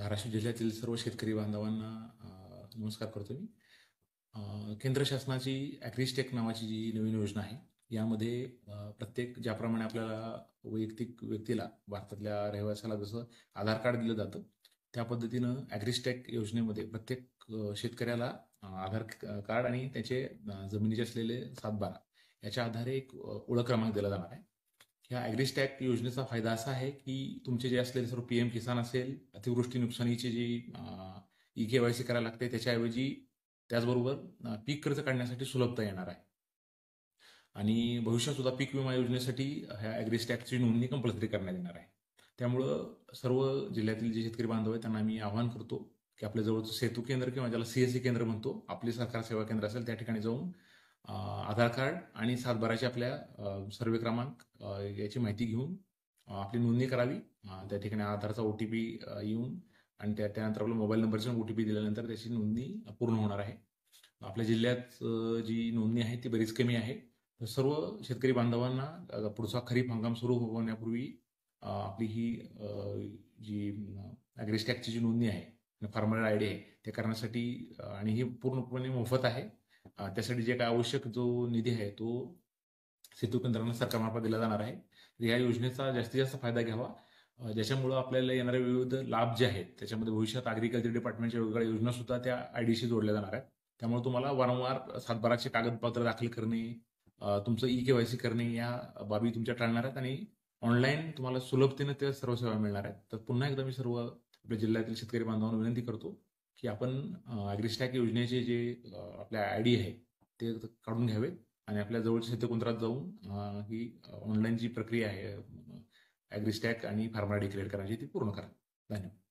धाराशिव जिल्ह्यातील सर्व शेतकरी बांधवांना नमस्कार करतो मी. केंद्र शासनाची ॲग्रिस्टेक नावाची जी नवीन योजना आहे, यामध्ये प्रत्येक ज्याप्रमाणे आपल्याला वैयक्तिक व्यक्तीला भारतातल्या रहिवाशाला जसं आधार कार्ड दिलं जातं, त्या पद्धतीनं ॲग्रिस्टेक योजनेमध्ये प्रत्येक शेतकऱ्याला आधार कार्ड आणि त्याचे जमिनीचे असलेले 7/12 याच्या आधारे एक ओळख क्रमांक दिला जाणार आहे. ह्या ॲग्रिस्टॅक योजनेचा फायदा असा आहे की तुमचे जे असलेले सर्व PM किसान असेल, अतिवृष्टी नुकसानीची जी EKYC करायला लागते त्याच्याऐवजी त्याचबरोबर पीक कर्ज काढण्यासाठी सुलभता येणार आहे. आणि भविष्यात सुद्धा पीक विमा योजनेसाठी ह्या ॲग्रिस्टॅकची नोंदणी कंपल्सरी करण्यात येणार आहे. त्यामुळं सर्व जिल्ह्यातील जे शेतकरी बांधव आहेत त्यांना मी आवाहन करतो की आपल्या जवळचं सेतू केंद्र किंवा ज्याला CSC केंद्र म्हणतो, आपले सरकार सेवा केंद्र असेल त्या ठिकाणी जाऊन आधार कार्ड आणि 7/12चे आपल्या सर्वे क्रमांक याची माहिती घेऊन आपली नोंदणी करावी. त्या ठिकाणी आधारचा OTP येऊन आणि त्यानंतर आपल्या मोबाईल नंबरचा OTP दिल्यानंतर त्याची नोंदणी पूर्ण होणार आहे. आपल्या जिल्ह्यात जी नोंदणी आहे ती बरीच कमी आहे. तर सर्व शेतकरी बांधवांना पुढचा खरीप हंगाम सुरू होण्यापूर्वी आपली ही जी ॲग्रिस्टॅकची जी नोंदणी आहे, फार्मर ID आहे, ते करण्यासाठी आणि ही पूर्णपणे मोफत आहे. त्यासाठी जे काय आवश्यक जो निधी आहे तो सेतू केंद्रांना सरकारमार्फत दिला जाणार आहे. या योजनेचा जास्तीत जास्त फायदा घ्यावा, ज्याच्यामुळं आपल्याला येणारे विविध लाभ जे आहेत त्याच्यामध्ये भविष्यात ॲग्रिकल्चर डिपार्टमेंटच्या वेगवेगळ्या योजना सुद्धा त्या IDशी जोडल्या जाणार आहेत. त्यामुळे तुम्हाला वारंवार 7/12चे कागदपत्र दाखल करणे, तुमचं EKYC करणे या बाबी तुमच्या टाळणार आहेत आणि ऑनलाईन तुम्हाला सुलभतेने त्या सर्व सेवा मिळणार आहेत. तर पुन्हा एकदा मी सर्व आपल्या जिल्ह्यातील शेतकरी बांधवांना विनंती करतो की आपण ॲग्रिस्टॅक योजनेचे जे आपल्या ID आहे ते काढून घ्यावे आणि आपल्या जवळच्या शेतकेंद्रात जाऊन ही ऑनलाईन जी प्रक्रिया आहे ॲग्रिस्टॅक आणि फार्मर ID क्रिएट करायची ती पूर्ण करा. धन्यवाद.